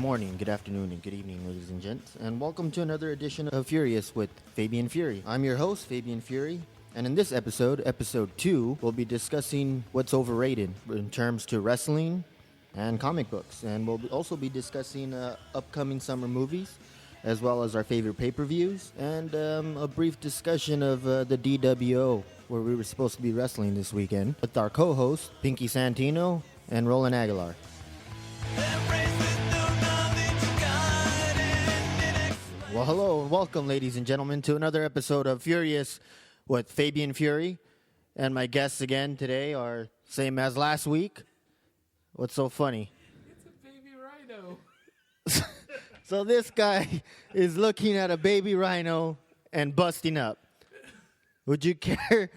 morning, good afternoon, and good evening, ladies and gents, and welcome to another edition of Furious with Fabian Fury. I'm your host, Fabian Fury, and in this episode, episode 2, we'll be discussing what's overrated in terms to wrestling and comic books, and also be discussing upcoming summer movies, as well as our favorite pay-per-views, and a brief discussion of the DWO, where we were supposed to be wrestling this weekend, with our co-hosts, Pinky Santino and Roland Aguilar. Well, hello and welcome, ladies and gentlemen, to another episode of Furious with Fabian Fury. And my guests again today are same as last week. What's so funny? It's a baby rhino. So this guy is looking at a baby rhino and busting up. Would you care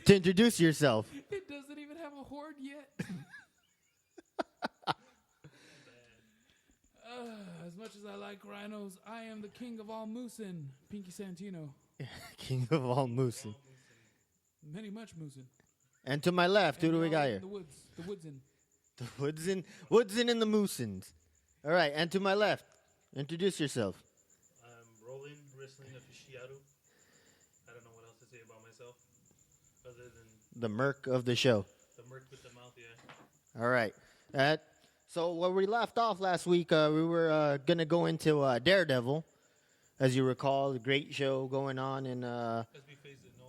to introduce yourself? It doesn't even have a horn yet. As much as I like rhinos, I am the king of all moosin, Pinky Santino. King of all moosin. Many much moosin. And to my left, who do we got here? The woodsin. The woodsin and the moosins. All right, and to my left, introduce yourself. I'm Roland, wrestling aficionado. I don't know what else to say about myself, other than The Merc of the show. the merc with the mouth, yeah. All right. So where we left off last week, we were going to go into Daredevil. As you recall, a great show going on in... As we face it, no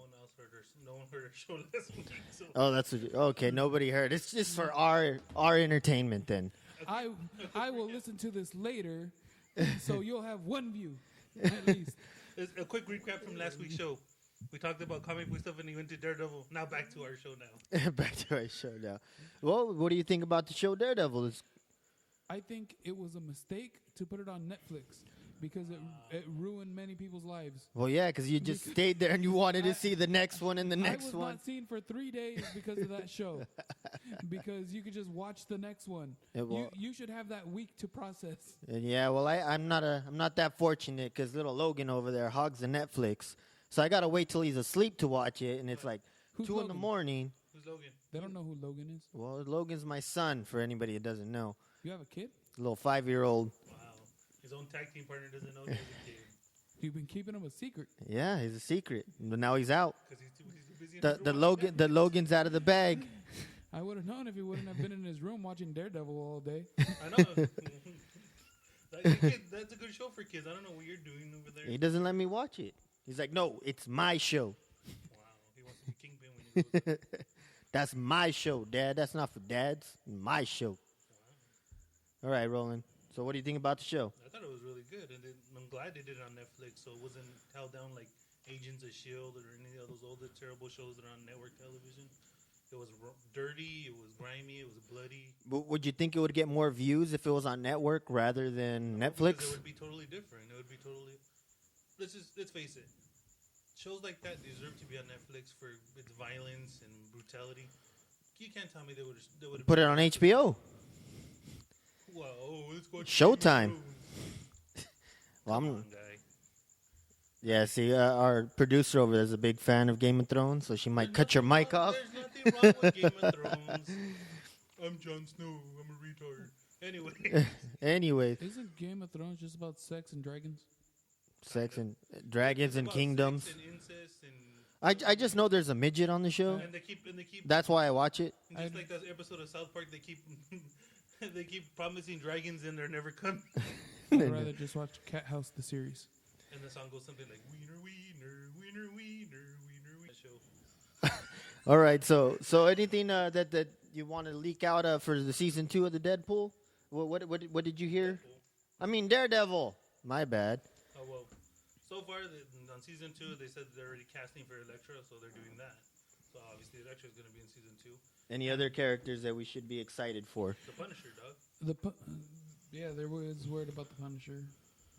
one heard our show last week. So. Oh, okay. Nobody heard. It's just for our entertainment then. I will listen to this later, so you'll have one view, at least. A quick recap from last week's show. We talked about comic book stuff and he went to Daredevil. Now back to our show now. Back to our show now. Well, what do you think about the show Daredevil? I think it was a mistake to put it on Netflix because it ruined many people's lives. Well, yeah, because you just stayed there and you wanted to see the next one and the next one. I was not seen for 3 days because of that show. Because you could just watch the next one. You should have that week to process. Yeah, well, I'm not that fortunate because little Logan over there hogs the Netflix. So I got to wait till he's asleep to watch it, and it's like Who's 2 Logan? in the morning. Who's Logan? They don't know who Logan is. Well, Logan's my son, for anybody that doesn't know. You have a kid? A little 5-year-old. Wow. His own tag team partner doesn't know he has a kid. You've been keeping him a secret. Yeah, he's a secret. But now he's out. Because he's too busy. The Logan's out of the bag. I would have known if he wouldn't have been in his room watching Daredevil all day. I know. That's a good show for kids. I don't know what you're doing over there. He doesn't let me watch it. He's like, no, it's my show. Wow. He wants to be kingpin when he goes there. That's my show, Dad. That's not for dads. My show. Wow. All right, Roland. So what do you think about the show? I thought it was really good, and I'm glad they did it on Netflix, so it wasn't held down like Agents of S.H.I.E.L.D. or any of those older terrible shows that are on network television. It was dirty, it was grimy, it was bloody. But would you think it would get more views if it was on network rather than Netflix? Because it would be totally different. It would be totally... Let's face it. Shows like that deserve to be on Netflix for its violence and brutality. You can't tell me they would Put it on HBO. Whoa, let's go Showtime. Well, Come on, guy. Yeah, see, our producer over there is a big fan of Game of Thrones, so she might cut your mic off. There's nothing wrong with Game of Thrones. I'm Jon Snow. I'm a retard. Anyway. Isn't Game of Thrones just about sex and dragons? Sex and dragons and kingdoms. Sex and incest and I just know there's a midget on the show. and they keep. That's why I watch it. Just like that episode of South Park, they keep they keep promising dragons and they're never coming. I'd rather just watch Cat House, the series. And the song goes something like "Wiener, wiener, wiener, wiener, wiener, wiener." Show. All right, so anything that you want to leak out for the season 2 of the Deadpool? What did you hear? Deadpool. I mean Daredevil. My bad. Oh well. So far on season 2, they said they're already casting for Elektra, so they're doing that. So obviously Elektra's going to be in season 2. Any other characters that we should be excited for? The Punisher, dog. Yeah, there was word about the Punisher.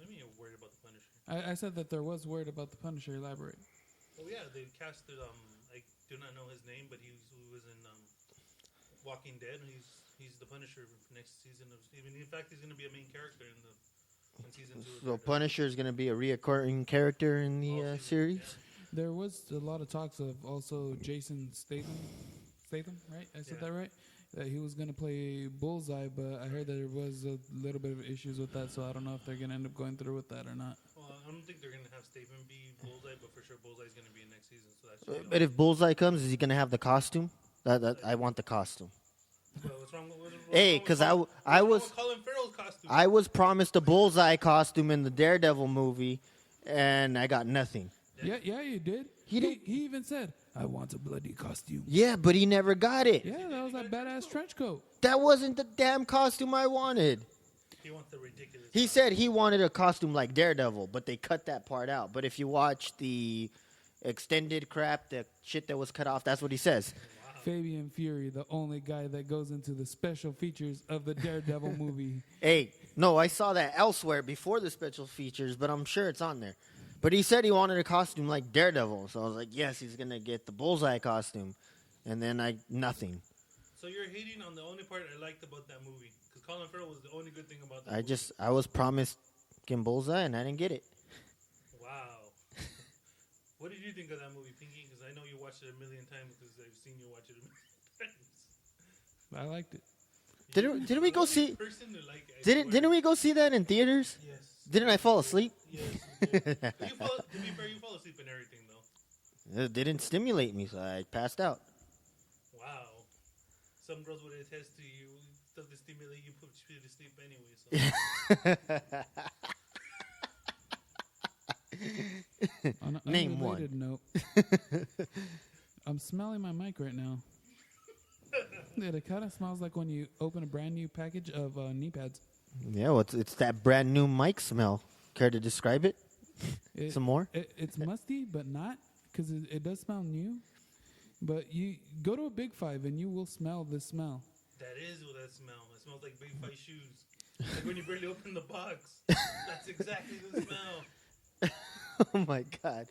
What do you mean you're worried about the Punisher? I said that there was word about the Punisher. Elaborate. Oh yeah, they casted I do not know his name, but he was in Walking Dead. He's the Punisher for next season of. In fact, he's going to be a main character in season 2. So Punisher is going to be a reoccurring character in the series. Yeah. There was a lot of talks of also Jason Statham, right? I said that right? that he was gonna play Bullseye, but I heard that there was a little bit of issues with that, so I don't know if they're gonna end up going through with that or not. Well, I don't think they're gonna have Statham be Bullseye, but for sure Bullseye's gonna be in next season. So that's. But if Bullseye comes, is he gonna have the costume? I want the costume. Well, what's wrong with Hey, because I was Colin Farrell's costume. I was promised a Bullseye costume in the Daredevil movie, and I got nothing. Yeah, you did. He even said, "I want a bloody costume." Yeah, but he never got it. Yeah, that was that badass trench coat. That wasn't the damn costume I wanted. He wants the ridiculous. He said he wanted a costume like Daredevil, but they cut that part out. But if you watch the extended crap, the shit that was cut off, that's what he says. Fabian Fury, the only guy that goes into the special features of the Daredevil movie. Hey, no, I saw that elsewhere before the special features, but I'm sure it's on there. But he said he wanted a costume like Daredevil, so I was like, yes, he's going to get the Bullseye costume. And then nothing. So you're hating on the only part I liked about that movie. Because Colin Farrell was the only good thing about that movie. I was promised getting Bullseye, and I didn't get it. Wow. What did you think of that movie, Pinky? Because I know you watched it a million times because I've seen you watch it a million times. I liked it. Didn't we go see? Person to like it, Didn't we go see that in theaters? Yes. Didn't I fall asleep? Yes. You did. But to be fair, you fall asleep and everything, though. It didn't stimulate me, so I passed out. Wow. Some girls would attest to you. Doesn't stimulate you, put you to sleep anyway. So. On an Name unrelated one. Note, I'm smelling my mic right now. Yeah, it kind of smells like when you open a brand new package of knee pads. Yeah, well, it's that brand new mic smell. Care to describe it? Some more? It's musty, but not, because it does smell new. But you go to a Big Five and you will smell this smell. That is what that smell. It smells like Big Five shoes. Like when you barely open the box. That's exactly the smell. Oh my God,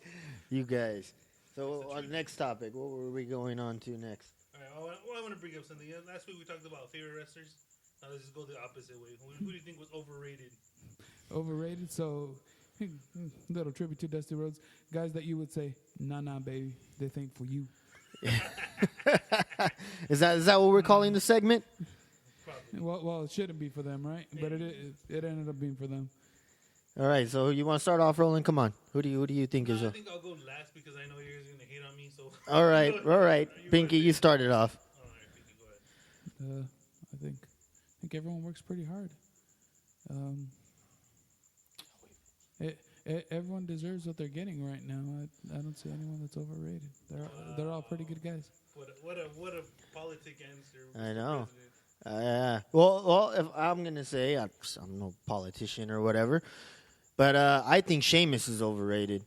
you guys. So on the next topic, what were we going on to next? All right, I want to bring up something. Last week we talked about favorite wrestlers. Now let's just go the opposite way. Who do you think was overrated? Overrated? So, little tribute to Dusty Rhodes. Guys that you would say, nah, baby. They think for you. Is that what we're calling the segment? Probably. Well, it shouldn't be for them, right? But it ended up being for them. All right, so you want to start off, Roland? Come on. Who do you think is? I think I'll go last because I know you're gonna hate on me. So. All right. Pinky, you started off. All right, Pinky, go ahead. I think everyone works pretty hard. Everyone deserves what they're getting right now. I don't see anyone that's overrated. They're all pretty good guys. What a politic answer. I know. Well, if I'm gonna say I'm no politician or whatever, but I think Sheamus is overrated.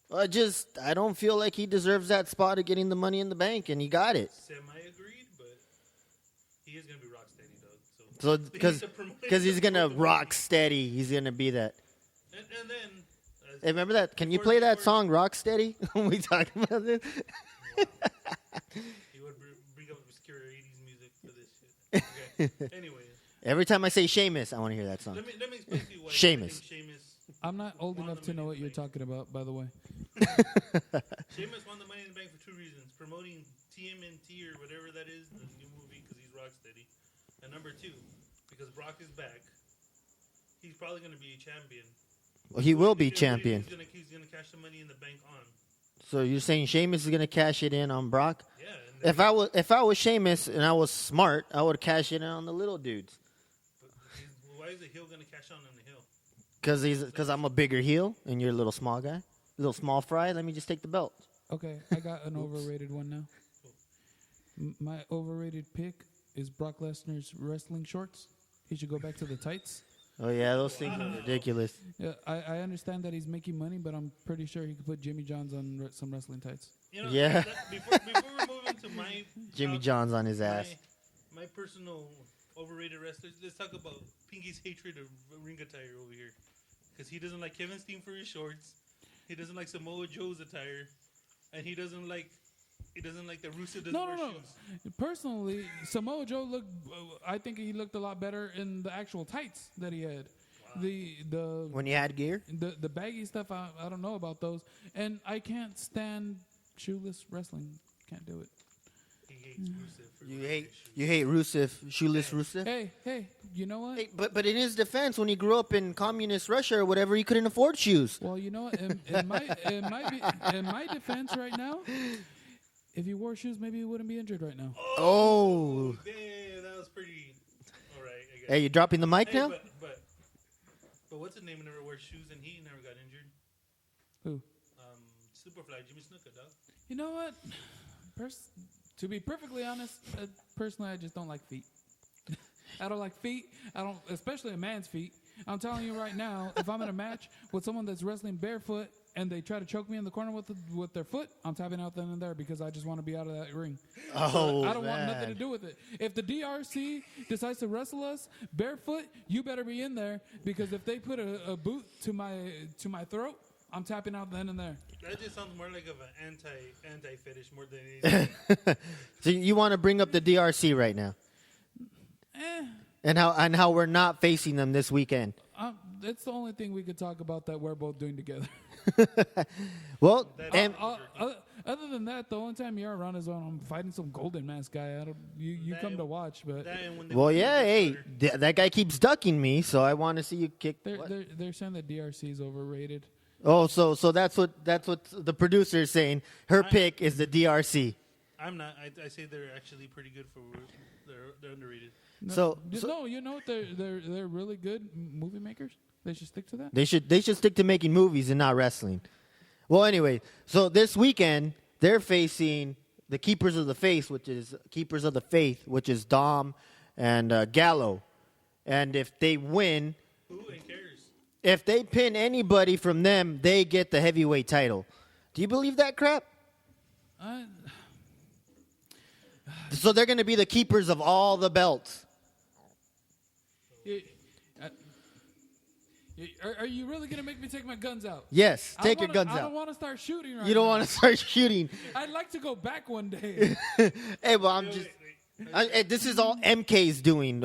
Wow. I don't feel like he deserves that spot of getting the Money in the Bank, and he got it. Semi-agreed, but he is gonna be rock steady, though. So because he's gonna rock steady, he's gonna be that. And then. Hey, remember that? Can you play that song "Rock Steady" when we talked about this? Wow. He would bring up obscure 80s music for this shit. Okay. Anyway. Every time I say Sheamus, I want to hear that song. Let me explain to you why Sheamus. I think Sheamus. I'm not old enough to know what you're talking about, by the way. Sheamus won the Money in the Bank for two reasons: promoting TMNT or whatever that is, the new movie, because he's rock steady, and number two, because Brock is back. He's probably going to be a champion. Well, he will be champion. He's gonna cash the Money in the Bank on. So you're saying Sheamus is gonna cash it in on Brock? Yeah. If I was Sheamus and I was smart, I would cash it in on the little dudes. Why is the heel gonna cash on the heel? Because I'm a bigger heel and you're a little small guy, little small fry. Let me just take the belt. Okay, I got an overrated one now. My overrated pick is Brock Lesnar's wrestling shorts. He should go back to the tights. Oh yeah, those things are ridiculous. Yeah, I understand that he's making money, but I'm pretty sure he could put Jimmy John's on some wrestling tights. You know, yeah. Before we move into my Jimmy John's on his ass. My personal overrated wrestlers. Let's talk about Pinky's hatred of ring attire over here, because he doesn't like Kevin Steen for his shorts. He doesn't like Samoa Joe's attire, and he doesn't like the Rusev doesn't wear shoes. Personally, Samoa Joe looked. I think he looked a lot better in the actual tights that he had. Wow. The when he had gear, the baggy stuff. I don't know about those, and I can't stand shoeless wrestling. Can't do it. hates Rusev. For You wearing hate his shoes. you hate Rusev, shoeless Rusev. Hey, you know what? Hey, but in his defense, when he grew up in communist Russia or whatever, he couldn't afford shoes. Well, you know what? In my defense right now, if he wore shoes, maybe he wouldn't be injured right now. Oh. Damn, that was pretty. All right, I guess. Hey, you dropping the mic Hey, now? but what's his name? He never wears shoes and he never got injured. Who? Superfly, Jimmy Snuka, dog. You know what? To be perfectly honest, personally, I just don't like feet. I don't like feet. I don't, especially a man's feet. I'm telling you right now, if I'm in a match with someone that's wrestling barefoot and they try to choke me in the corner with their foot, I'm tapping out then and there because I just want to be out of that ring. Oh, I don't want nothing to do with it. If the DRC decides to wrestle us barefoot, you better be in there because if they put a boot to my throat, I'm tapping out then and there. That just sounds more like of an anti fetish more than anything. So you want to bring up the DRC right now, Eh. and how we're not facing them this weekend. That's the only thing we could talk about that we're both doing together. Well, That- and Other than that, the only time you're around is when I'm fighting some golden mask guy. You come to watch, but That and when they well, went to yeah, the hey, Kickstarter. that guy keeps ducking me, so I want to see you kick. What? they're saying that DRC is overrated. Oh, so that's what the producer is saying. Her pick is the DRC. I'm not. I say they're actually pretty good for. They're underrated. No, So- no, you know what? They're really good movie makers. They should stick to that. They should stick to making movies and not wrestling. Well, anyway, so this weekend they're facing the Keepers of the Faith, which is Dom and Gallo, and if they win, Who cares? if they pin anybody from them, they get the heavyweight title. Do you believe that crap? So they're going to be the keepers of all the belts. Are you really gonna make me take my guns out? Yes, I take don't your guns wanna- I out. don't want to start shooting right You don't now. want to start shooting. I'd like to go back one day. Hey, well, I'm just. This is all MK's doing.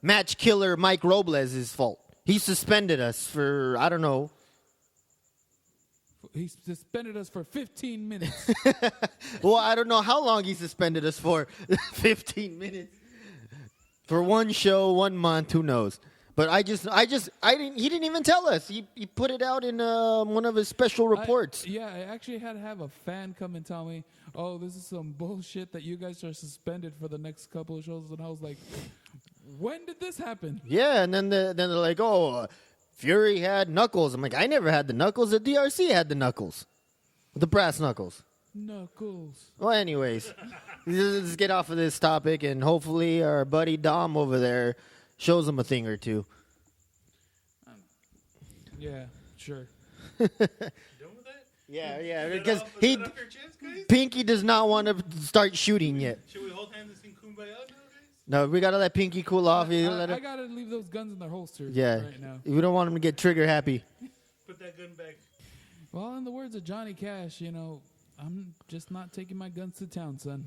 Match killer Mike Robles' fault. He suspended us for, I don't know. He suspended us for 15 minutes. Well, I don't know how long he suspended us for. 15 minutes. For one show, 1 month, who knows. But I didn't. He didn't even tell us. He put it out in one of his special reports. I actually had to have a fan come and tell me, "Oh, this is some bullshit that you guys are suspended for the next couple of shows." And I was like, "When did this happen?" Yeah, and then they're like, "Oh, Fury had knuckles." I'm like, "I never had the knuckles. The DRC had the knuckles, the brass knuckles." Knuckles. Well, anyways, let's get off of this topic, and hopefully our buddy Dom over there shows him a thing or two. Yeah, sure. Done with that? Yeah, Is that because off- is he that off your chest, guys? Pinky does not want to start shooting yet. Should we hold hands and sing Kumbaya nowadays? No, we gotta let Pinky cool off. You let I it- gotta leave those guns in their holsters yeah, right now. we don't want him to get trigger happy. Put that gun back. Well, in the words of Johnny Cash, I'm just not taking my guns to town, son.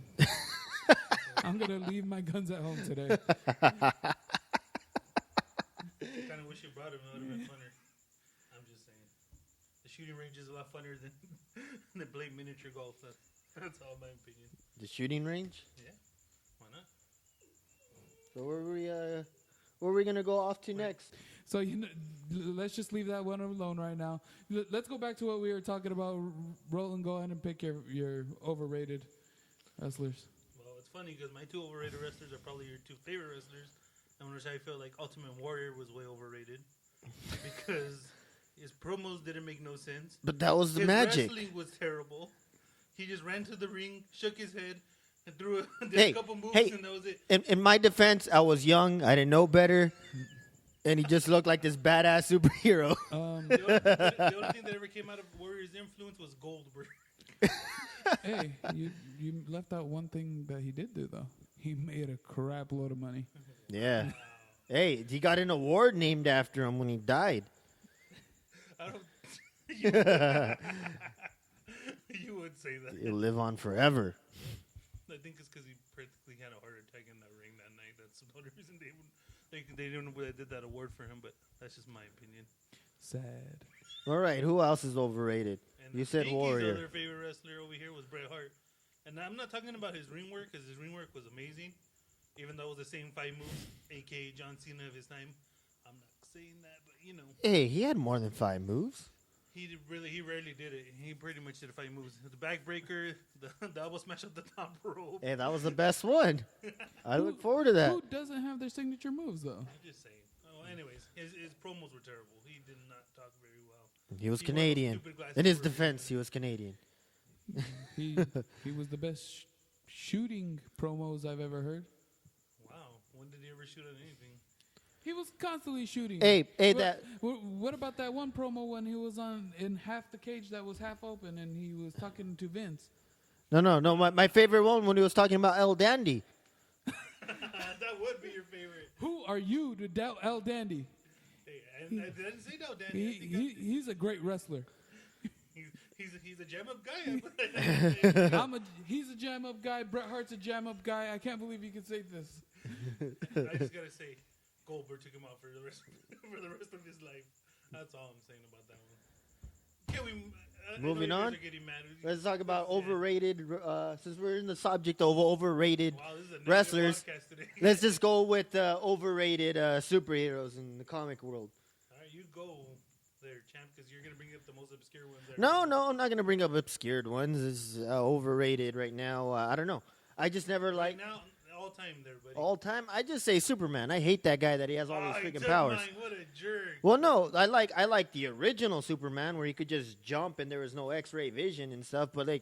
I'm gonna leave my guns at home today. Kind of wish you brought him. It would have been funner. I'm just saying. The shooting range is a lot funner than the blade miniature golf. That's all my opinion. The shooting range. Yeah. Why not? So where are we gonna go off to next? So let's just leave that one alone right now. Let's go back to what we were talking about. Roland, go ahead and pick your overrated wrestlers. Well, it's funny because my two overrated wrestlers are probably your two favorite wrestlers. And which I feel like Ultimate Warrior was way overrated because his promos didn't make no sense. But that was the His magic. wrestling was terrible. He just ran to the ring, shook his head, and did Hey, a couple moves, hey, and that was it. In my defense, I was young. I didn't know better. And he just looked like this badass superhero. The only thing that ever came out of Warrior's influence was Goldberg. Hey, you left out one thing that he did do though. He made a crap load of money. Yeah. Hey, he got an award named after him when he died. I don't. You would say that. He'll live on forever. I think it's because he practically had a heart attack in that ring that night. That's the only reason they did that award for him. But that's just my opinion. Sad. All right, who else is overrated? And You said Pinky's Warrior. other favorite wrestler over here was Bret Hart. And I'm not talking about his ring work, because his ring work was amazing. Even though it was the same 5 moves, a.k.a. John Cena of his time. I'm not saying that, but you know. Hey, he had more than 5 moves. He rarely did it. He pretty much did 5 moves. The backbreaker, the elbow smash up the top rope. Hey, that was the best one. I look forward to that. Who doesn't have their signature moves though? I'm just saying. Oh, anyways, his promos were terrible. He did not talk very well. He was He wore Canadian. stupid glasses In his for- defense, he was Canadian. He was the best shooting promos I've ever heard. Wow. When did he ever shoot at anything? He was constantly shooting. Hey, What about that one promo when he was in half the cage that was half open and he was talking to Vince? No. My favorite one when he was talking about El Dandy. That would be your favorite. Who are you to doubt El Dandy? Hey, I didn't say no, Danny. He's a great wrestler. He's a jam up guy. He's a jam up guy. Bret Hart's a jam up guy. I can't believe you can say this. I just gotta say, Goldberg took him out for the rest of his life. That's all I'm saying about that one. Can we? Moving I know you on. guys are getting mad. Let's talk about Yeah. overrated. Since we're in the subject of overrated Wow, this is a negative wrestlers, podcast today. let's just go with overrated superheroes in the comic world. All right, you go there, champ, because you're gonna bring up the most obscure ones. No, I'm not gonna bring up obscured ones. It's overrated right now. I don't know. I just never Right like now, all time there, buddy. all time. I just say Superman. I hate that guy that he has all Oh, these he freaking took powers. mine. What a jerk. Well, no, I like the original Superman where he could just jump and there was no X-ray vision and stuff. But they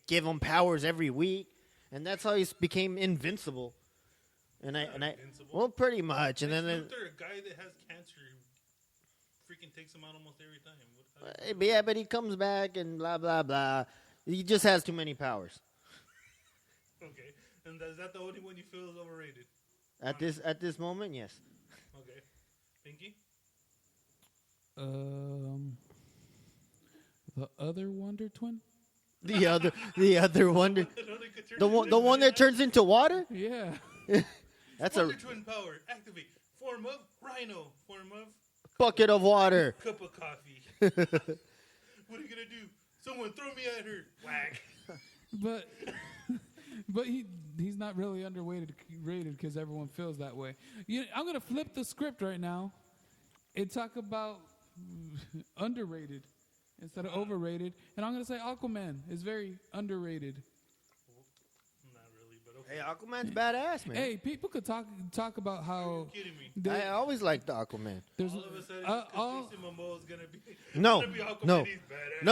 give him powers every week, and that's how he became invincible. And I Invincible. well, pretty much. And then Lex Luthor, a guy that has cancer, freaking takes him out almost every time. but he comes back and blah blah blah. He just has too many powers Okay, and is that the only one you feel is overrated? at this moment. Yes. Okay, Pinky. The other Wonder Twin. The other Wonder, the one that turns. turns into water. Yeah. That's Wonder a Twin power activate. Form of Rhino. Form of bucket of water. cup of coffee. What are you gonna do? Someone throw me at her. Whack. But he's not really underrated because everyone feels that way. I'm gonna flip the script right now and talk about underrated instead of overrated, and I'm gonna say Aquaman is very underrated. Not really, but okay. Hey, Aquaman's badass, man. Hey, people could talk about Are how you kidding me? I always liked the Aquaman. there's All of a sudden, all- Jason Momoa is gonna be No, gonna be Aquaman. no, He's badass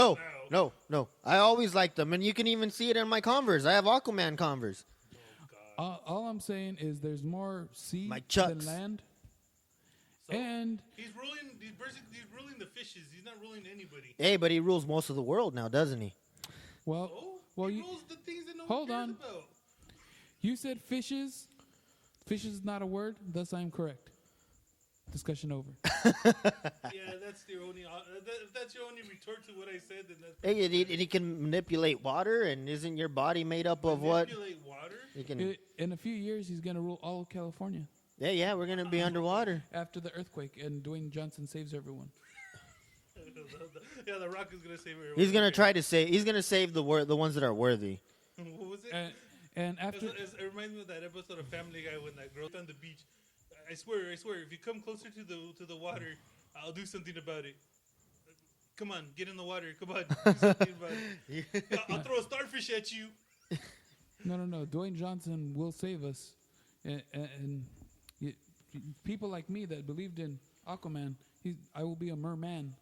now. no. I always liked them, and you can even see it in my Converse. I have Aquaman Converse. Oh, God. all I'm saying is there's more sea My than Chucks. land, So, and he's ruling the fishes. He's not ruling anybody. Hey, but he rules most of the world now, doesn't he? well, He you rules the things that no hold one cares on. about. you said fishes. Fishes is not a word, thus I am correct. Discussion over. Yeah, that's the only. If that's your only retort to what I said, then that's. Hey, and he can manipulate water, and isn't your body made up of what? Manipulate water. He can. In a few years, he's gonna rule all of California Yeah, we're gonna be underwater. after the earthquake, and Dwayne Johnson saves everyone. Yeah, the Rock is gonna save everyone. He's gonna try to save. He's gonna save the ones that are worthy. What was it? And after It reminds me of that episode of Family Guy when that girl on the beach. I swear, if you come closer to the water, I'll do something about it. Come on, get in the water. Come on, do something about it. I'll throw a starfish at you. no, Dwayne Johnson will save us, and people like me that believed in Aquaman, I will be a merman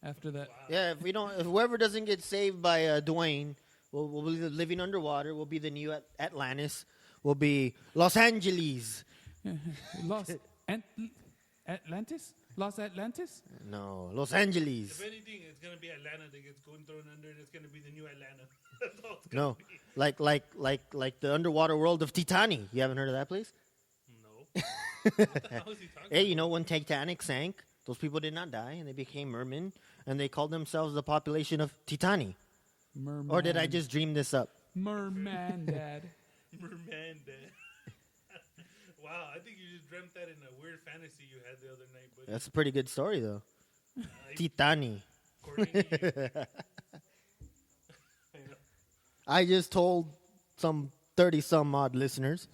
after that. Yeah, if whoever doesn't get saved by Dwayne, we'll be living underwater. We'll be the new Atlantis. We'll be Los Angeles. Atlantis? Los Atlantis? No, Los Angeles. If anything, it's gonna be Atlanta that gets thrown under, and it's gonna be the new Atlanta. That's all it's gonna No, be. like the underwater world of Titani. You haven't heard of that place? No. What the hell is he talking Hey, you know when Titanic sank, those people did not die and they became mermen, and they called themselves the population of Titani. Merman. Or did I just dream this up? Merman, Dad. Merman Dad. Wow, I think you just dreamt that in a weird fantasy you had the other night. But That's a pretty good story, though. I- Titani. according to you. I know. I just told some 30-some-odd listeners.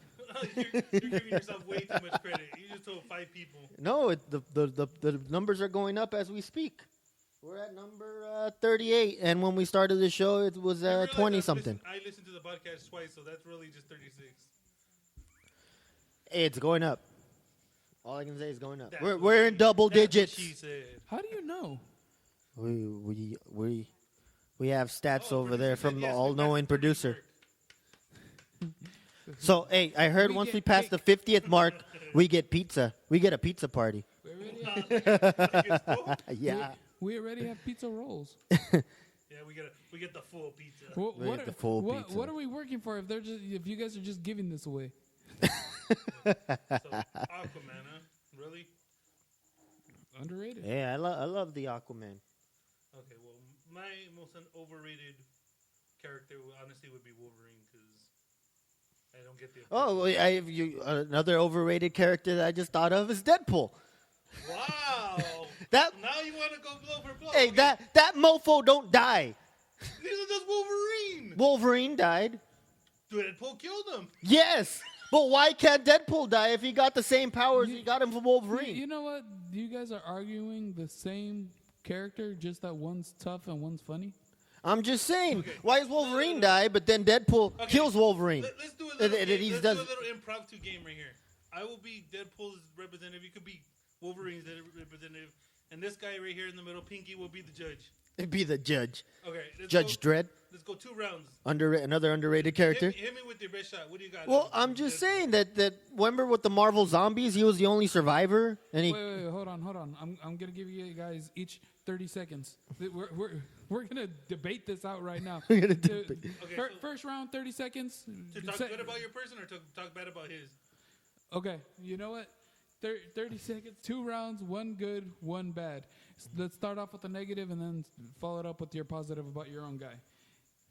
You're giving yourself way too much credit. You just told 5 people. No, the numbers are going up as we speak. We're at number 38, and when we started the show, it was 20-something. I listened to the podcast twice, so that's really just 36. Hey, it's going up. All I can say is going up. That's We're in double digits. She said. How do you know? We have stats over there from the Yes, all-knowing that's producer. work. So, hey, I heard We once get we pass the 50th mark, we get pizza. We get a pizza party. We already Like it's full? Yeah. we already have pizza rolls. Yeah, we get the full pizza. What, We what get are, the full what, pizza. what are we working for if you guys are just giving this away? So Aquaman, huh? Really? Underrated. Yeah, I love the Aquaman. Okay, well, my most overrated character honestly would be Wolverine because I don't get the. Oh, another overrated character that I just thought of is Deadpool. Wow! That Now you want to go blow for blow? hey, Okay. that mofo don't die. Neither does Wolverine. Wolverine died. Deadpool killed him. Yes, but why can't Deadpool die if he got the same powers he got him from Wolverine? You know what? You guys are arguing the same character, just that one's tough and one's funny. I'm just saying, Okay. why does Wolverine die, but then Deadpool Okay. kills Wolverine? Let's do a And- little. and game. he Let's does- do a little impromptu game right here. I will be Deadpool's representative. You could be Wolverine's representative, and this guy right here in the middle, Pinky, will be the judge. It'd be the judge. Okay, let's Judge go, Dredd, Let's go 2 rounds. another underrated character. Hit me with your best shot. What do you got? Well, I'm just saying that remember with the Marvel zombies, he was the only survivor, and he Wait, hold on. I'm gonna give you guys each 30 seconds. We're gonna debate this out right now. We're gonna To- debate. Okay, so- first round, 30 seconds. To talk Se- good about your person or to talk bad about his? Okay, you know what? 30 seconds, 2 rounds, 1 good, 1 bad. Let's start off with the negative and then follow it up with your positive about your own guy.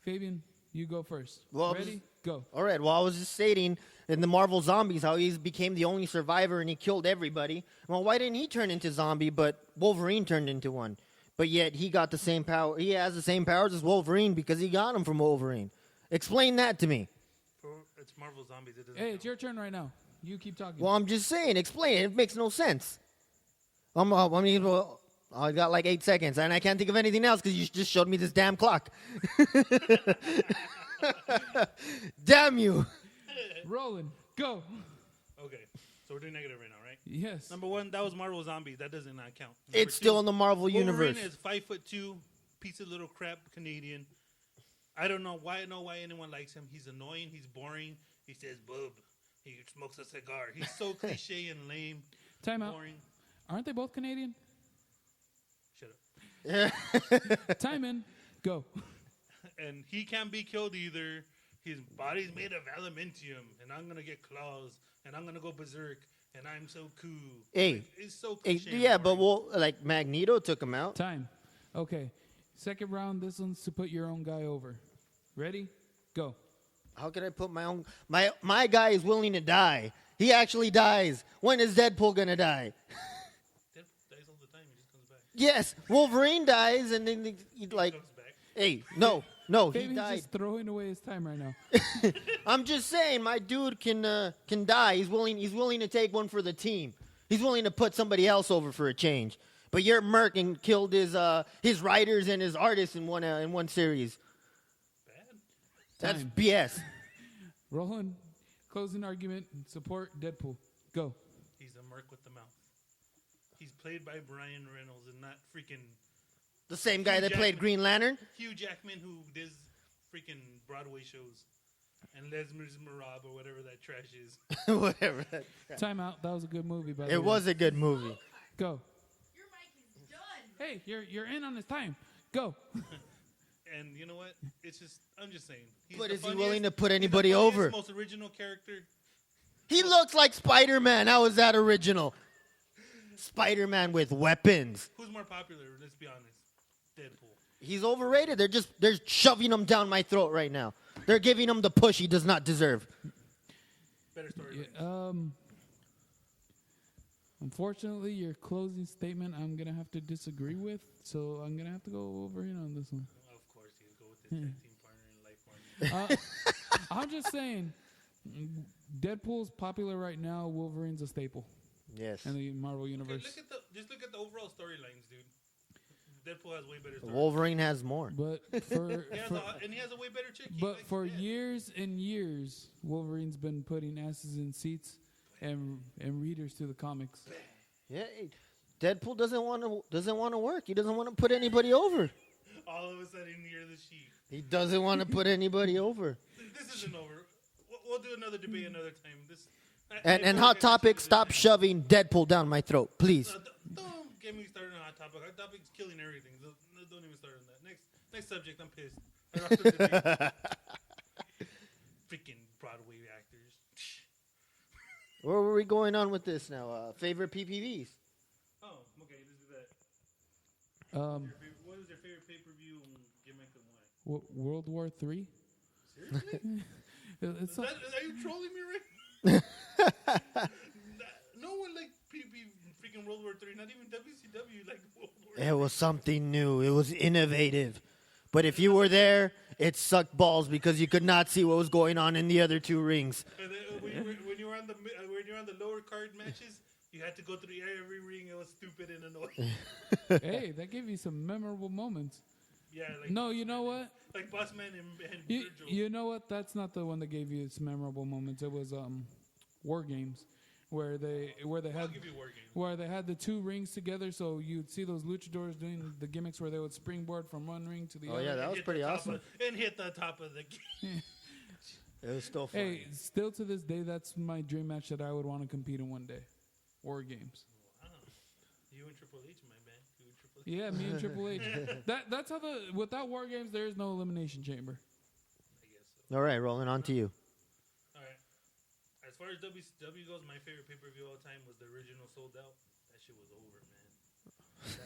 Fabian, you go first. Well, Ready? Go. All right. Well, I was just stating in the Marvel zombies how he became the only survivor and he killed everybody. Well, why didn't he turn into zombie, but Wolverine turned into one? But yet he got the same power. He has the same powers as Wolverine because he got them from Wolverine. Explain that to me. It's Marvel Zombies. It doesn't Hey, count. it's your turn right now. You keep talking. Well, I'm just saying. Explain it. It makes no sense. I got like 8 seconds, and I can't think of anything else because you just showed me this damn clock. Damn you. Roland, go. Okay, so we're doing negative right now, right? Yes. Number 1, that was Marvel Zombies. That does not count. Number It's still 2, in the Marvel Wolverine universe. is 5'2", piece of little crap Canadian. I don't know why anyone likes him. He's annoying. He's boring. He says boob. He smokes a cigar. He's so cliche and lame. Time out. Boring. Aren't they both Canadian? Shut up. Time in. Go. And he can't be killed either. His body's made of aluminium, and I'm gonna get claws, and I'm gonna go berserk, and I'm so cool. Hey, Like, it's so Hey, cliche. and yeah, but boring. like Magneto took him out. Time. Okay. Second round. This one's to put your own guy over. Ready? Go. How could I put my own? My guy is willing to die. He actually dies. When is Deadpool gonna die? Deadpool dies all the time. He just comes back. Yes, Wolverine dies, and then he like, Comes back. hey, no, he Fabian's died. just throwing away his time right now. I'm just saying, my dude can die. He's willing to take one for the team. He's willing to put somebody else over for a change. But you're Merc and killed his writers and his artists in one series. Bad. That's Time. BS. Roland, closing argument. Support Deadpool. Go. He's a merc with the mouth. He's played by Brian Reynolds and not freaking The same guy that played Jackman. Green Lantern. Hugh Jackman, who does freaking Broadway shows, and Les Miserables or whatever that trash is. Whatever. Time out. That was a good movie, by the way. It was a good movie. Go. Your mic is done. Hey, you're in on his time. Go. And you know what? I'm just saying. He's But the is he funniest- willing to put he's the anybody funniest, over? Most original character. He looks like Spider-Man. How is that original? Spider-Man with weapons. Who's more popular? Let's be honest. Deadpool. He's overrated. They're shoving him down my throat right now. They're giving him the push he does not deserve. Better story. Yeah, unfortunately, your closing statement I'm going to have to disagree with, so I'm going to have to go over in on this one. Of course, he'll go with his tag team partner in life partner. I'm just saying, Deadpool's popular right now. Wolverine's a staple Yes. in the Marvel Okay, universe. just look at the overall storylines, dude. Deadpool has way better storylines. Wolverine has more. But And he has a way better chick. Years and years, Wolverine's been putting asses in seats and readers to the comics. Yeah, Deadpool doesn't want to work. He doesn't want to put anybody over. All of a sudden, you're the sheep. He doesn't want to put anybody over. This isn't over. We'll do another debate another time. And Hot Topic, stop shoving Deadpool down my throat, please. Don't get me started on Hot Topic. Hot Topic's killing everything. Don't even start on that. Next subject. I'm pissed. Freaking Broadway actors. Where were we going on with this now? Favorite PPVs? Oh, okay. Let's do that. What was your favorite pay-per-view gimmick and why? World War III? Seriously? It's Are you trolling me right? No one liked freaking World War III. Not even WCW liked World War III. It was something new. It was innovative. But if you were there, it sucked balls because you could not see what was going on in the other two rings. And then when you were on the lower card matches, you had to go through every ring. It was stupid and annoying. Hey, that gave you some memorable moments. Yeah. No, you know what? Like Bossman and You, Virgil. you know what? That's not the one that gave you its memorable moments. It was War Games, where they I'll had give you War Games. where they had the two rings together. So you'd see those luchadors doing the gimmicks where they would springboard from one ring to the Oh, other. yeah, that was Hit pretty the top awesome. and hit the top of the game. It was still fun. Hey, still to this day, that's my dream match that I would want to compete in one day. War Games. Wow. You and Triple H, my man. You and Triple H. Yeah, me and Triple H. That's how without War Games, there is no elimination chamber. I guess so. All right, Roland, on to you. All right. As far as WCW goes, my favorite pay-per-view all time was the original Sold Out. That shit was over, man.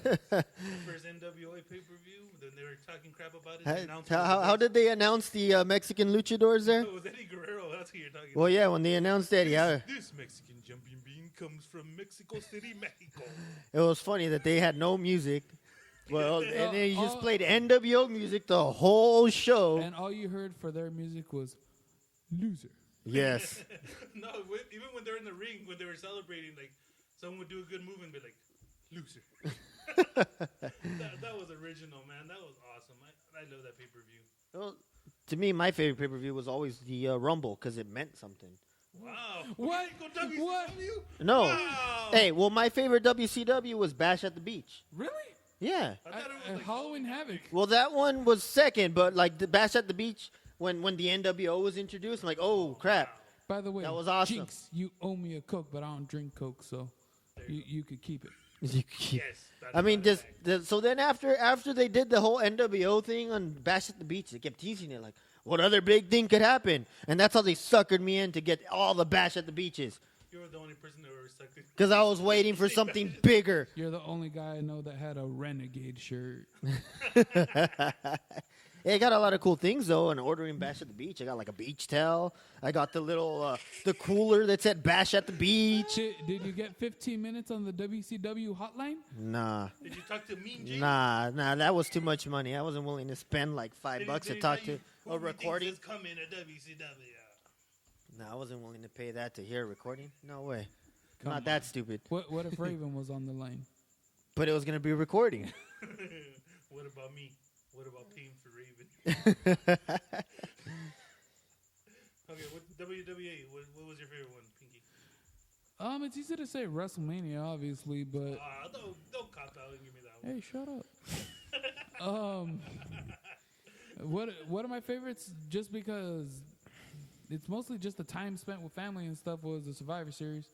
The first NWA pay-per-view, then they were talking crap about it. The announcer was How did they announce the Mexican luchadors there? It was Eddie Guerrero. That's who you're talking Well, about. yeah, when they announced Eddie, This Mexican jumping bean comes from Mexico City, Mexico. it was funny that they had no music. Well, and then you just played NWO music the whole show. And all you heard for their music was loser. Yes. No, even when they're in the ring, when they were celebrating, like someone would do a good move and be like, "Loser." that was original, man. That was awesome. I love that pay-per-view. Well, to me, my favorite pay-per-view was always the Rumble because it meant something. Wow. What? You go WCW? What? No. Wow. Hey, well, my favorite WCW was Bash at the Beach. Really? Yeah. I thought it was like Halloween Havoc. Well, that one was second, but like the Bash at the Beach, when the NWO was introduced, I'm like, oh, crap. By the way, That was awesome. Jinx, you owe me a Coke, but I don't drink Coke, so you could keep it. Yes. I mean, so then after they did the whole NWO thing on Bash at the Beach, they kept teasing it like, what other big thing could happen? And that's how they suckered me in to get all the Bash at the Beaches. You were the only person that ever sucked it. Because I was waiting for something bigger. You're the only guy I know that had a Renegade shirt. I got a lot of cool things, though, and ordering Bash at the Beach. I got like a beach towel. I got the little, the cooler that said Bash at the Beach. Did you get 15 minutes on the WCW hotline? Nah. Did you talk to Mean Gene? Nah, that was too much money. I wasn't willing to spend like $5 to talk to a recording. Who coming to WCW? No, I wasn't willing to pay that to hear a recording. No way. Come Not on. that stupid. What if Raven was on the line? But it was going to be a recording. What about me? What about paying for Raven? Okay, WWA. What was your favorite one, Pinky? It's easy to say WrestleMania, obviously, but Don't cop out and give me that one. hey, shut up. One of my favorites, just because it's mostly just the time spent with family and stuff, was the Survivor Series.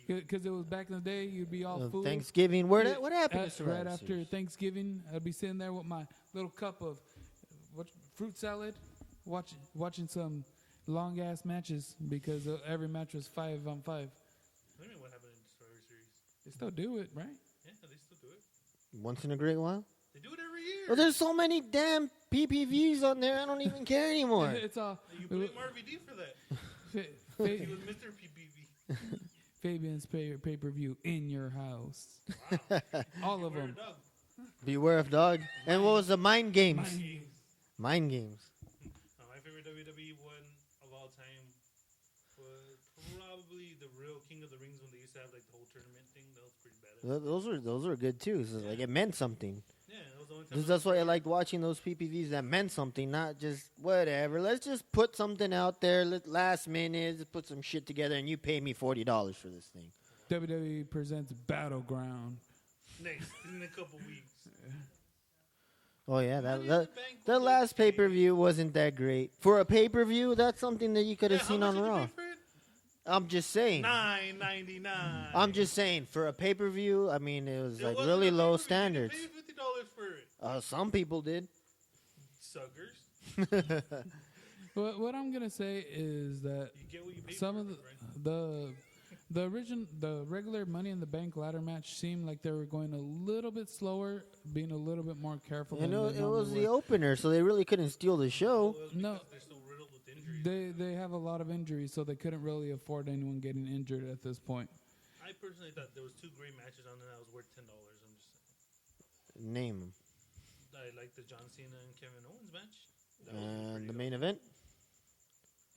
Because it was back in the day, you'd be all food. Thanksgiving. What happened to Survivor Right after Series? Thanksgiving, I'd be sitting there with my little cup of fruit salad, watching some long ass matches because every match was 5-on-5. What do you mean what happened in the Survivor Series? They still do it, right? Yeah, they still do it. Once in a great while? They do it every year. Well, there's so many damn PPVs on there, I don't even care anymore. It's all You blame RVD for that. He was Mr. PPV. Fabian's pay-per-view in your house. Wow. All of Beware them. dog. Beware of dog. And what was the Mind Games? Mind games. My favorite WWE one of all time was probably the real King of the Rings when they used to have like the whole tournament thing. That was pretty badass. Those were good too. So, like, it meant something. Yeah, that was the only time. That's why I liked watching those PPVs that meant something, not just whatever. Let's just put something out there. Last minute, just put some shit together, and you pay me $40 for this thing. WWE presents Battleground. Next in a couple weeks. Oh yeah, Money in that the Bank the was last okay. pay-per-view wasn't that great. For a pay-per-view, that's something that you could have seen how on much did you Raw. pay for it? I'm just saying. $9.99. I'm just saying, for a pay-per-view, I mean, it was It like wasn't really a low pay-per-view. standards. You paid $50 for it. Some people did. Suckers. What I'm gonna say is that You get what you pay some for. of right? the regular Money in the Bank ladder match seemed like they were going a little bit slower, being a little bit more careful. You than know, they it was normally the were. opener, so they really couldn't steal the show. Well, No. because they're so riddled with injuries. They have a lot of injuries, so they couldn't really afford anyone getting injured at this point. I personally thought there was two great matches on there that was worth $10. I'm just saying. Name them. I like the John Cena and Kevin Owens match. That was pretty And the good. main event.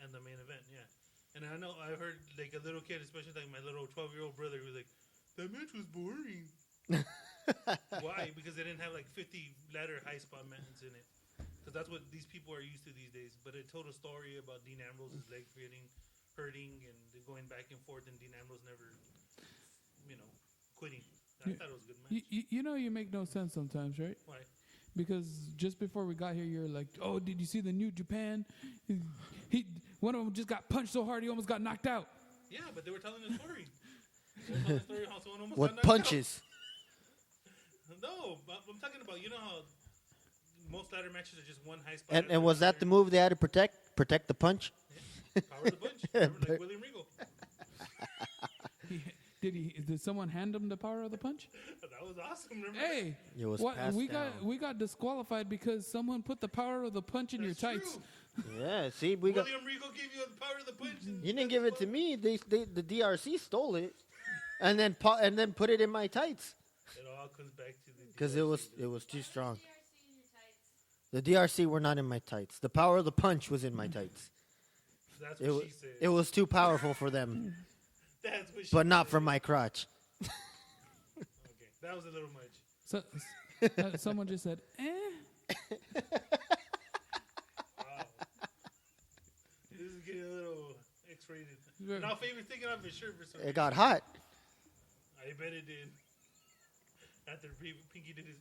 And the main event, yeah. And I know I heard like a little kid, especially like my little 12-year-old brother, who was like, "That match was boring." Why? Because they didn't have like 50 ladder high spot matches in it. Because that's what these people are used to these days. But it told a story about Dean Ambrose's leg hurting, and going back and forth, and Dean Ambrose never, quitting. I thought it was a good match. You know, you make no sense sometimes, right? Why? Because just before we got here, you're like, "Oh, did you see the New Japan? One of them just got punched so hard he almost got knocked out." Yeah, but they were telling the story. They were telling the story how someone almost got What knocked punches? out. No, but I'm talking about, you know how most ladder matches are just one high spot. And after was that the another? move they had to protect the punch? Power of the punch. Remember, like William Regal. Did someone hand him the power of the punch? That was awesome. Remember? Hey, It was passed we down. got disqualified because someone put the power of the punch in your That's tights. true. Yeah, see, we got. William Regal gave you the power of the punch. and You didn't that's give it what- to me. The DRC stole it, and then put it in my tights It all comes back to the because DRC. it was too strong. The DRC were not in my tights. The power of the punch was in my tights. That's It what was she said. it was too powerful for them, That's what she but not said. for my crotch. Okay, that was a little much. So, someone just said, "Eh." Wow. This is getting a little X-rated. Very- Now, favorite taking off his shirt for some It got hot. I bet it did. After Pinky did his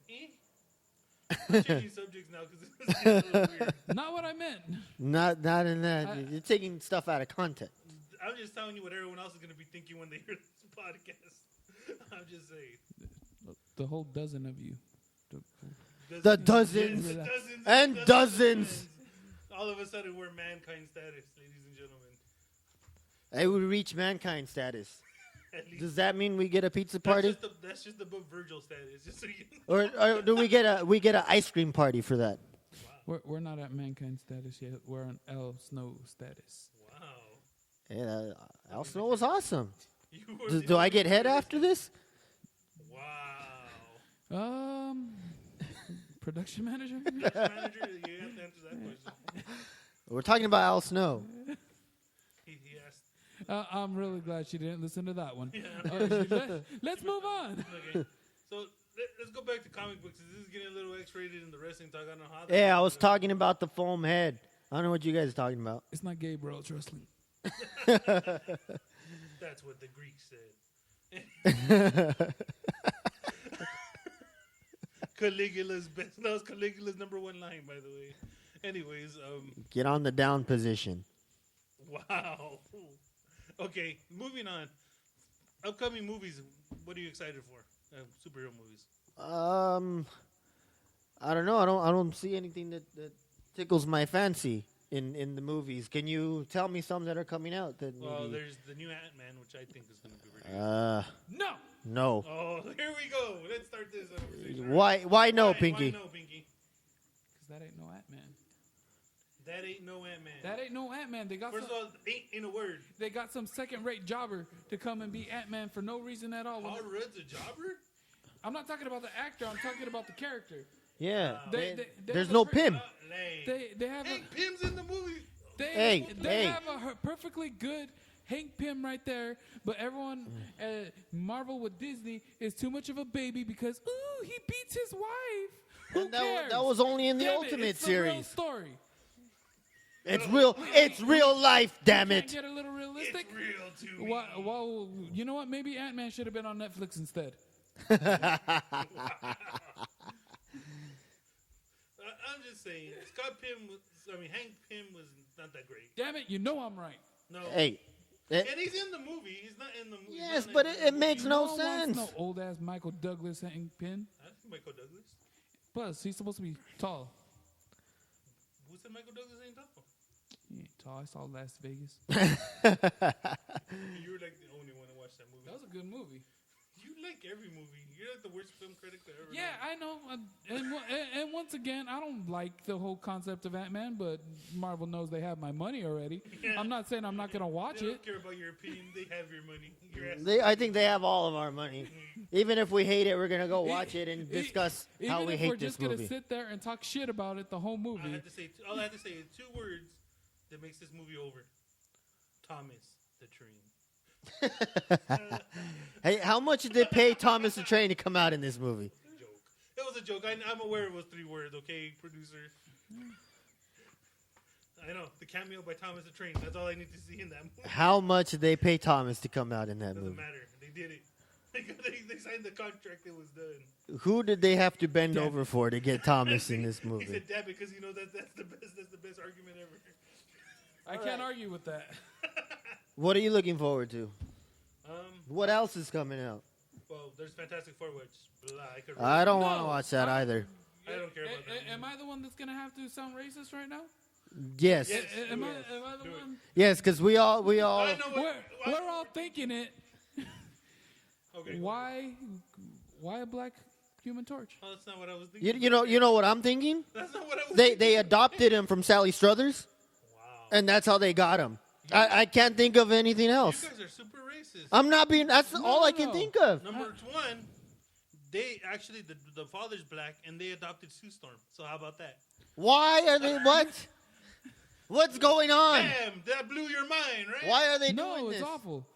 I'm changing subjects now because this is getting a little weird. Not what I meant. Not in that. I- You're taking stuff out of context. I'm just telling you what everyone else is going to be thinking when they hear this podcast. I'm just saying. The whole dozen of you. The dozens Yes, and dozens. All of a sudden, we're mankind status, ladies and gentlemen. Hey, we reach mankind status. At least Does that mean we get a pizza that's party, That's just above Virgil status. Just so you know. or do we get a ice cream party for that? We're not at mankind status yet. We're on L Snow status. Wow. Yeah, Al Snow was awesome. You were Do, the do I only get head person- after this? Wow. Production manager. Manager, you have to answer that question. We're talking about Al Snow. He asked. I'm really glad she didn't listen to that one. Yeah. Let's move on. Okay. So let's go back to comic books. This is getting a little X-rated in the wrestling talk. I don't know how. Yeah, I was talking about the foam head. I don't know what you guys are talking about. It's not gay, bro. It's wrestling. That's what the Greeks said. Caligula's best. That was Caligula's #1 line, by the way. Anyways, Get on the down position. wow. Okay, moving on. Upcoming movies. What are you excited for? Superhero movies. I don't know. I don't see anything that tickles my fancy in the movies. Can you tell me some that are coming out? That Well, maybe, there's the new Ant-Man, which I think is going to be really good. No. No. Oh, here we go. Let's start this conversation. Why no, Why Pinky? no, Pinky? Because that ain't no Ant-Man. That ain't no Ant-Man. That ain't no Ant-Man. They got First of all, ain't in a word. they got some second-rate jobber to come and be Ant-Man for no reason at all. Paul Rudd's a jobber? I'm not talking about the actor. I'm talking about the character. Yeah. They There's have a no per- Pym. They have Hank Pym's in the movie. they Hey. have a perfectly good Hank Pym right there, but everyone at Marvel with Disney is too much of a baby because he beats his wife. Who And cares? that was only in the Damn it, Ultimate it's a real series. story. It's real. It's real life. Damn Can't it. get a little realistic. It's real to me. Well, you know what? Maybe Ant-Man should have been on Netflix instead. I'm just saying, Hank Pym was not that great. Damn it! You know I'm right. No. Hey. And he's in the movie. He's not in the movie. Yes, but it makes no one sense. wants no old ass Michael Douglas Hank Pym. I think Michael Douglas. Plus, he's supposed to be tall. Who said Michael Douglas ain't tall? He ain't tall. I saw Las Vegas. You were like the only one to watch that movie. That was a good movie. You like every movie. You're like the worst film critic I ever Yeah, known. I know. And once again, I don't like the whole concept of Ant-Man, but Marvel knows they have my money already. Yeah. I'm not saying I'm not going to watch They it. don't care about your opinion. They have your money. Your ass. I think they have all of our money. Even if we hate it, we're gonna go watch it and discuss how Even we if hate we're this just going to movie. sit there and talk shit about it the whole movie. All I had to say is 2 words that makes this movie over. Thomas the Train. Hey, how much did they pay Thomas the Train to come out in this movie? Joke. It was a joke. I'm aware it was 3 words. Okay, producer. I know the cameo by Thomas the Train. That's all I need to see in that movie. How much did they pay Thomas to come out in that Doesn't movie? matter. They did it. They signed the contract. It was done. Who did they have to bend over for to get Thomas in this He movie? said, "Damn it," because that's the best. That's the best argument ever. I can't argue with that. What are you looking forward to? Um. What else is coming out? Well, there's Fantastic Four, which I don't want to No, watch that either. I don't care about that. Am I the one that's going to have to sound racist right now? Yes, Yes. Am I Do the it. one? yes, because we all. I know what. We're all thinking it. Okay. Why a black Human Torch? Oh, that's not what I was thinking. You know what I'm thinking? That's not what I was They thinking. adopted him from Sally Struthers, Wow. and that's how they got him. I can't think of anything You else. guys are super racist. I'm not being. That's all I can no. think of. Number 1, they actually the father's black and they adopted Sue Storm. So how about that? Why are they what? What's going on? Bam! That blew your mind, right? Why are they No, doing it's this? awful.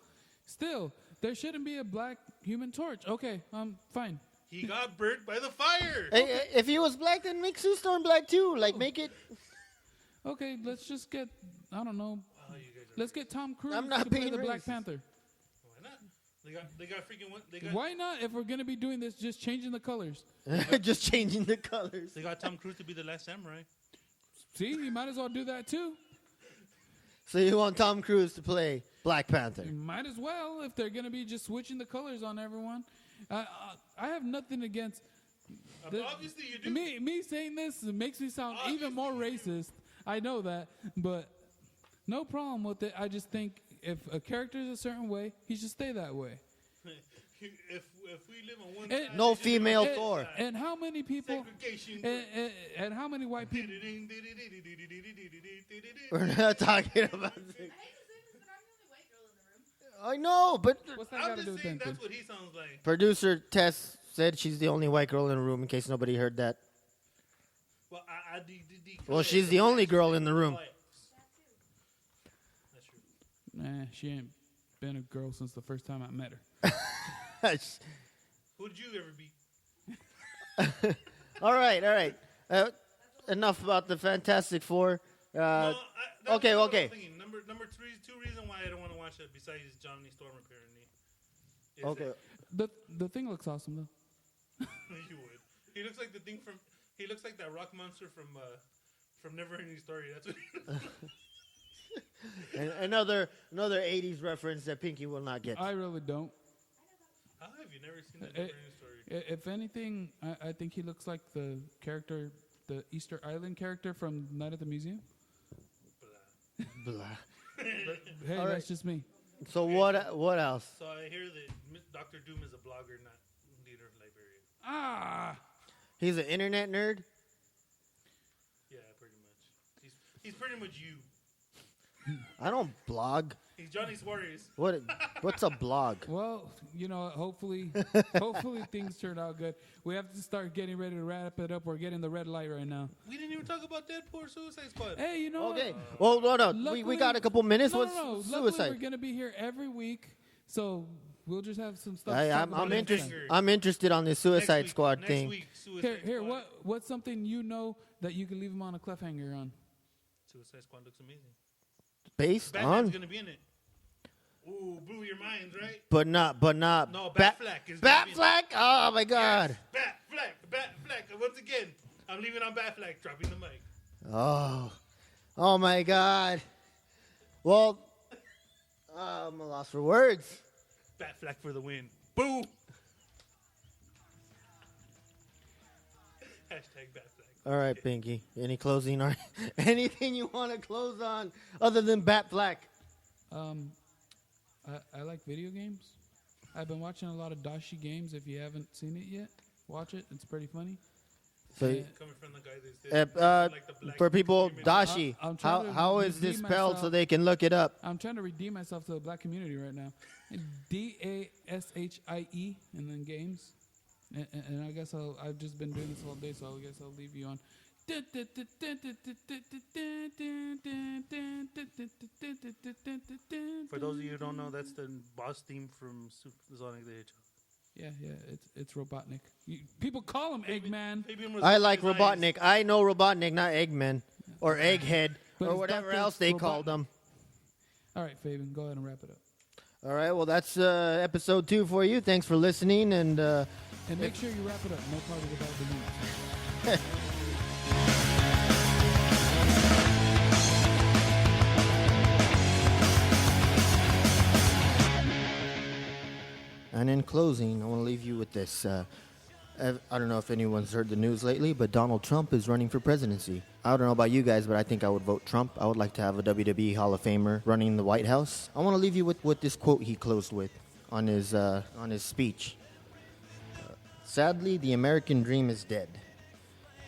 Still, there shouldn't be a black Human Torch. Okay, fine. He got burnt by the fire. Hey, if he was black, then make Sue Storm black too. Like make it. Okay, let's just get, I don't know, Oh, you guys are. let's get Tom Cruise I'm not to play being the Black racist. Panther. Why not? They got freaking one. They got Why not, if we're going to be doing this, just changing the colors? Just changing the colors. They got Tom Cruise to be the last samurai. See, you might as well do that too. So you want Tom Cruise to play Black Panther? You might as well, if they're going to be just switching the colors on everyone. I have nothing against... Obviously, you do. Me saying this makes me sound even more racist. I know that, but no problem with it. I just think if a character is a certain way, he should stay that way. If we live on one And- side, No they should live on female the other Thor. side. And how many people... Segregation. And how many white people... We're not talking about. I hate to say this, but I'm the only white girl in the room. I know, but What's that I'm got to do just with saying anything? that's what he sounds like. producer Tess said she's the only white girl in the room. In case nobody heard that. Well, Well, she's the only girl in the room. That's true. Nah, she ain't been a girl since the first time I met her. Who did you ever beat? all right. Enough about the Fantastic Four. That's okay. what I was thinking. Number 3, 2 reasons why I don't want to watch it besides Johnny Storm apparently. is Okay. The thing looks awesome, though. that- you would. He looks like the thing from. He looks like that rock monster from Never Ending Story. That's what. He looks like. And another 80s reference that Pinky will not get. I really don't. How have you never seen that Eh, Never Ending Story? If anything, I think he looks like the character, the Easter Island character from Night at the Museum. Blah. Blah. Hey, All right. that's just me. So what else? So I hear that Dr. Doom is a blogger, not leader of librarian. Ah! He's an internet nerd. Yeah, pretty much. He's pretty much you. I don't blog. He's Johnny's Warriors. What's a blog? Well, hopefully things turn out good. We have to start getting ready to wrap it up. We're getting the red light right now. We didn't even talk about Deadpool or Suicide Squad. Hey, you know Okay. what? Well, no. We Luckily- got a couple minutes. No, What's no. Luckily, Suicide? we're gonna be here every week, so we'll just have some stuff. to talk I'm about next interested. time. I'm interested on this Suicide Squad next thing. Week, Suicide Here. Squad. What's something that you can leave them on a cliffhanger on? Suicide Squad looks amazing. Based Batman's on, gonna be in it. Ooh, blew your minds, right? but not. No, Batfleck is gonna be in it. Batfleck. Oh my God. Yes, Batfleck. And once again, I'm leaving on Batfleck, dropping the mic. Oh my God. Well, I'm a loss for words. Batfleck for the win. Boo! Hashtag Batfleck. All right, Pinky. Any closing or anything you want to close on other than Batfleck? I like video games. I've been watching a lot of Dashi games. If you haven't seen it yet, watch it. It's pretty funny. So, Coming from the guy that said, like the black for people, community. Dashi, I'm trying to how is this redeem spelled so myself. they can look it up? I'm trying to redeem myself to the black community right now. DASHIE and then games. And I guess I've just been doing this all day, so I guess I'll leave you on. For those of you who don't know, that's the boss theme from Sonic the Hedgehog. Yeah, it's Robotnik. People call him Eggman. Fabian was I like his eyes. Robotnik. I know Robotnik, not Eggman or Egghead But or it's whatever Dr. else they Robotnik. called them. All right, Fabian, go ahead and wrap it up. All right, well, that's episode 2 for you. Thanks for listening, and And make sure you wrap it up. No party without the news. And in closing, I want to leave you with this. I don't know if anyone's heard the news lately, but Donald Trump is running for presidency. I don't know about you guys, but I think I would vote Trump. I would like to have a WWE Hall of Famer running the White House. I want to leave you with this quote he closed with on his speech. Sadly, the American dream is dead.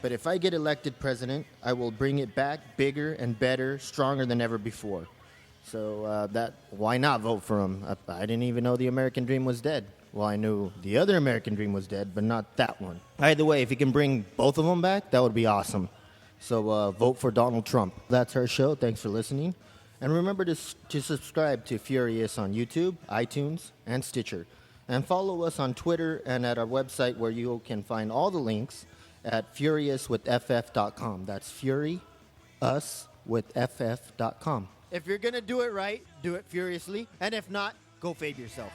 But if I get elected president, I will bring it back bigger and better, stronger than ever before. So why not vote for him? I didn't even know the American dream was dead. Well, I knew the other American dream was dead, but not that one. Either way, if he can bring both of them back, that would be awesome. So vote for Donald Trump. That's our show. Thanks for listening. And remember to subscribe to Furious on YouTube, iTunes, and Stitcher. And follow us on Twitter and at our website where you can find all the links at furiouswithff.com. That's furyuswithff.com. If you're going to do it right, do it furiously. And if not, go fade yourself.